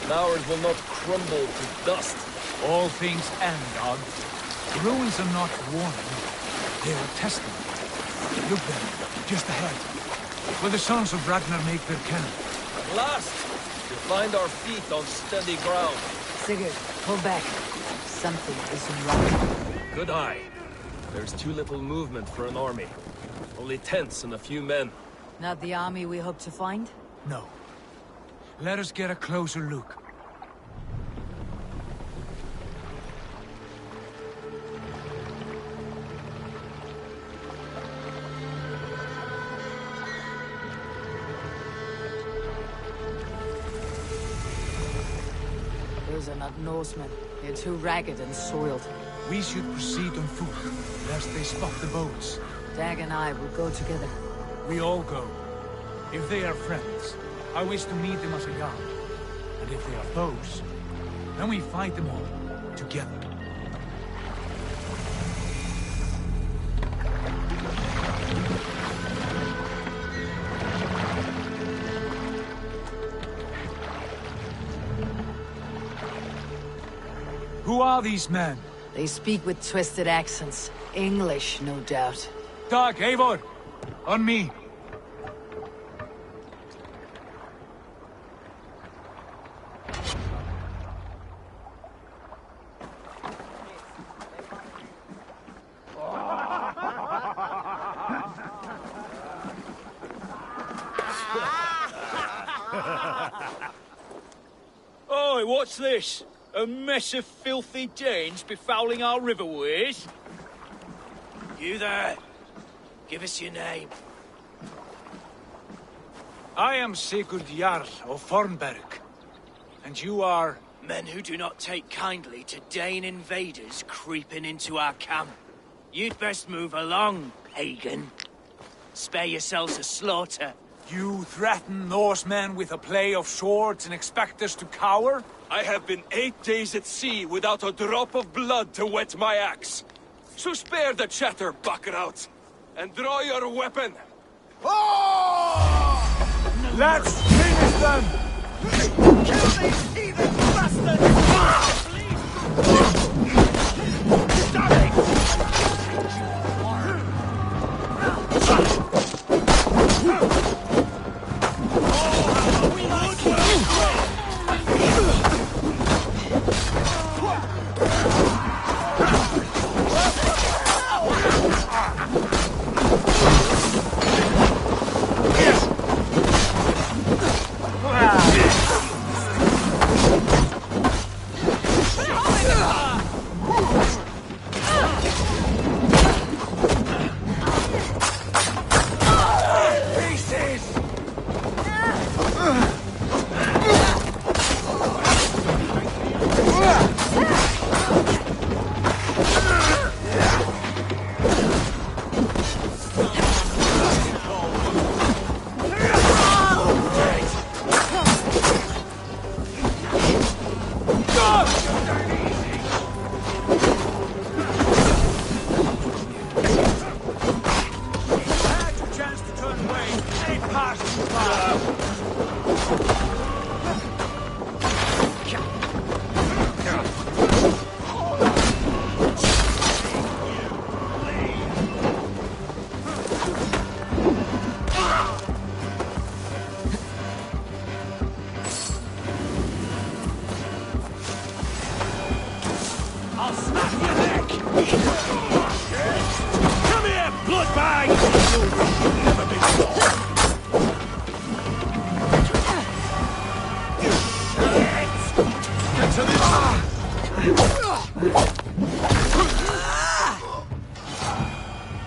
And ours will not crumble to dust. All things end, Dog. The ruins are not warning. They are testament. Look there, just ahead. Where the sons of Ragnar make their camp. At last, we find our feet on steady ground. Sigurd, pull back. Something is wrong. Good eye. There's too little movement for an army. Only tents and a few men. Not the army we hope to find? No. Let us get a closer look. Those are not Norsemen. They're too ragged and soiled. We should proceed on foot, lest they spot the boats. Dag and I will go together. We all go. If they are friends, I wish to meet them as a guard. And if they are foes, then we fight them all, together. Who are these men? They speak with twisted accents. English, no doubt. Dag, Eivor! On me! Oi, what's this? A mess of filthy Danes befouling our riverways? You there. Give us your name. I am Sigurd Jarl of Fornberg. And you are... Men who do not take kindly to Dane invaders creeping into our camp. You'd best move along, pagan. Spare yourselves a slaughter. You threaten Norsemen with a play of swords and expect us to cower? I have been 8 days at sea without a drop of blood to wet my axe. So spare the chatter, buckerout, and draw your weapon. Oh! Let's finish them! Kill these heathen bastards! Stop it!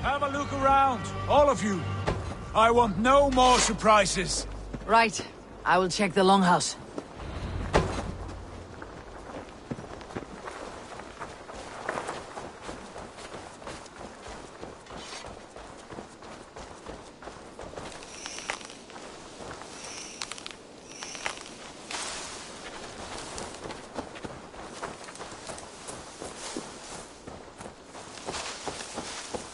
Have a look around, all of you. I want no more surprises. Right. I will check the longhouse.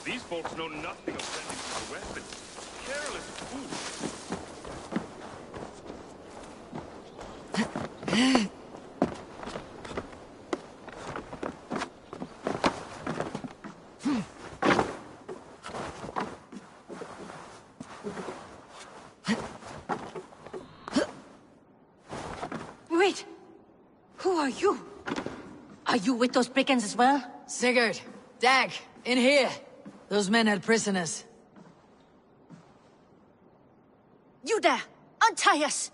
These folks know nothing of sending for weapons. Careless fools. Wait! Who are you? Are you with those brigands as well? Sigurd, Dag, in here. Those men had prisoners. You there! Untie us!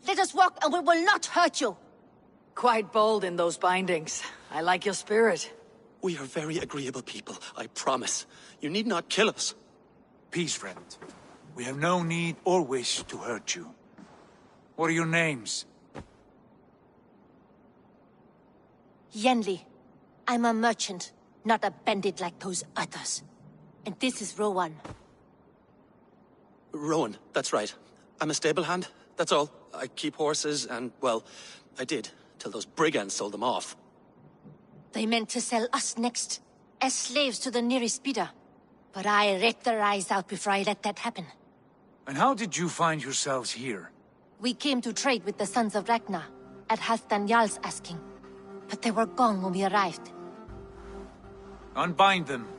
Let us walk and we will not hurt you! Quite bold in those bindings. I like your spirit. We are very agreeable people, I promise. You need not kill us. Peace, friend. We have no need or wish to hurt you. What are your names? Yenli. I'm a merchant, not a bandit like those others. And this is Rowan. Rowan, that's right. I'm a stable hand, that's all. I keep horses and, well, I did, till those brigands sold them off. They meant to sell us next, as slaves to the nearest bidder. But I ripped their eyes out before I let that happen. And how did you find yourselves here? We came to trade with the Sons of Ragnar, at Halfdan Jarl's asking. But they were gone when we arrived. Unbind them.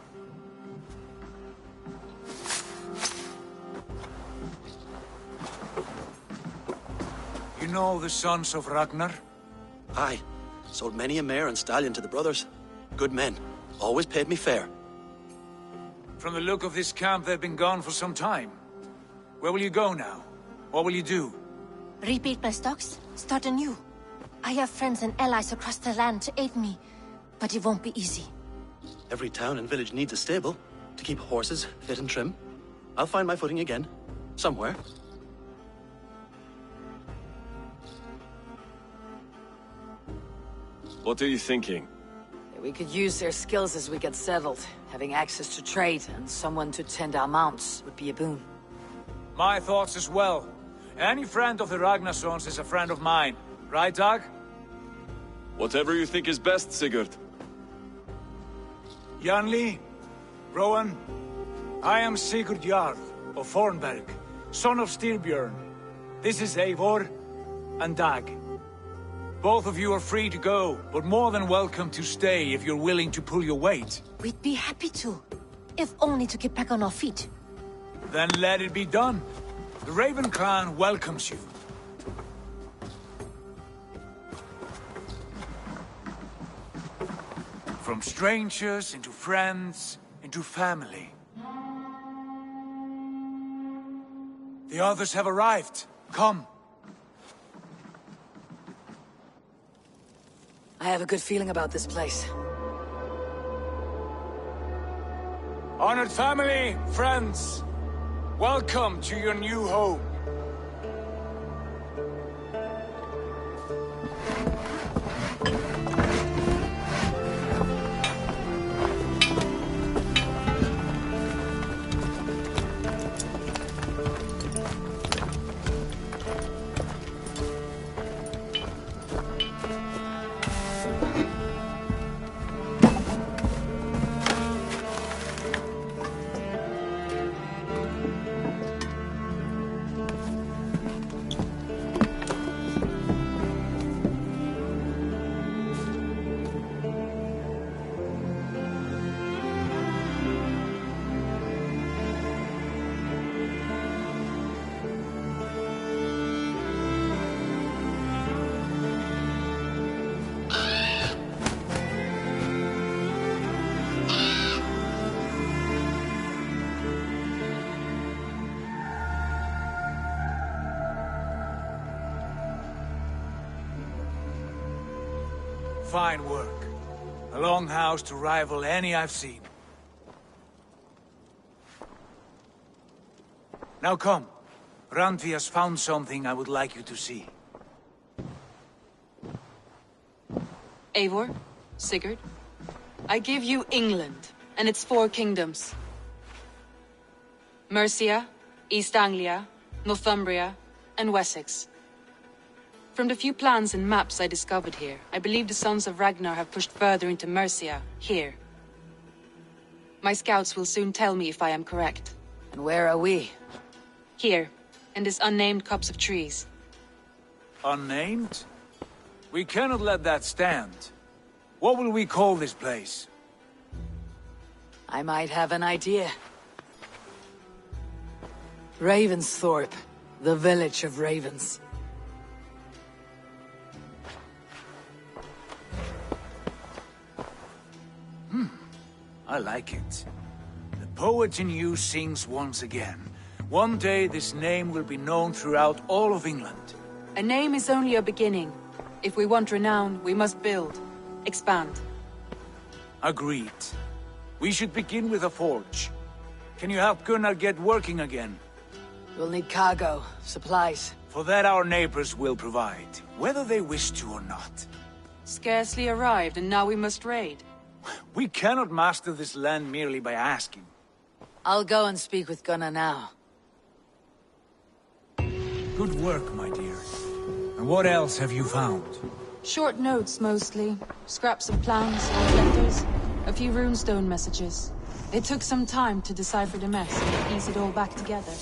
You know the Sons of Ragnar? Aye. Sold many a mare and stallion to the brothers. Good men. Always paid me fair. From the look of this camp, they've been gone for some time. Where will you go now? What will you do? Rebuild my stocks, start anew. I have friends and allies across the land to aid me, but it won't be easy. Every town and village needs a stable to keep horses fit and trim. I'll find my footing again, somewhere. What are you thinking? We could use their skills as we get settled. Having access to trade and someone to tend our mounts would be a boon. My thoughts as well. Any friend of the Ragnarsons is a friend of mine. Right, Dag? Whatever you think is best, Sigurd. Janli, Rowan, I am Sigurd Jarl of Fornberg, son of Styrbjörn. This is Eivor and Dag. Both of you are free to go, but more than welcome to stay if you're willing to pull your weight. We'd be happy to, if only to get back on our feet. Then let it be done. The Raven clan welcomes you. From strangers into friends, into family. The others have arrived. Come. I have a good feeling about this place. Honored family, friends, welcome to your new home. Fine work. A longhouse to rival any I've seen. Now come. Randvi has found something I would like you to see. Eivor, Sigurd, I give you England and its 4 kingdoms. Mercia, East Anglia, Northumbria, and Wessex. From the few plans and maps I discovered here, I believe the Sons of Ragnar have pushed further into Mercia, here. My scouts will soon tell me if I am correct. And where are we? Here, in this unnamed copse of trees. Unnamed? We cannot let that stand. What will we call this place? I might have an idea. Ravensthorpe, the village of ravens. I like it. The poet in you sings once again. One day this name will be known throughout all of England. A name is only a beginning. If we want renown, we must build, expand. Agreed. We should begin with a forge. Can you help Gunnar get working again? We'll need cargo, supplies. For that our neighbors will provide, whether they wish to or not. Scarcely arrived, and now we must raid. We cannot master this land merely by asking. I'll go and speak with Gunnar now. Good work, my dear. And what else have you found? Short notes, mostly. Scraps of plans, letters, a few runestone messages. It took some time to decipher the mess and piece it all back together.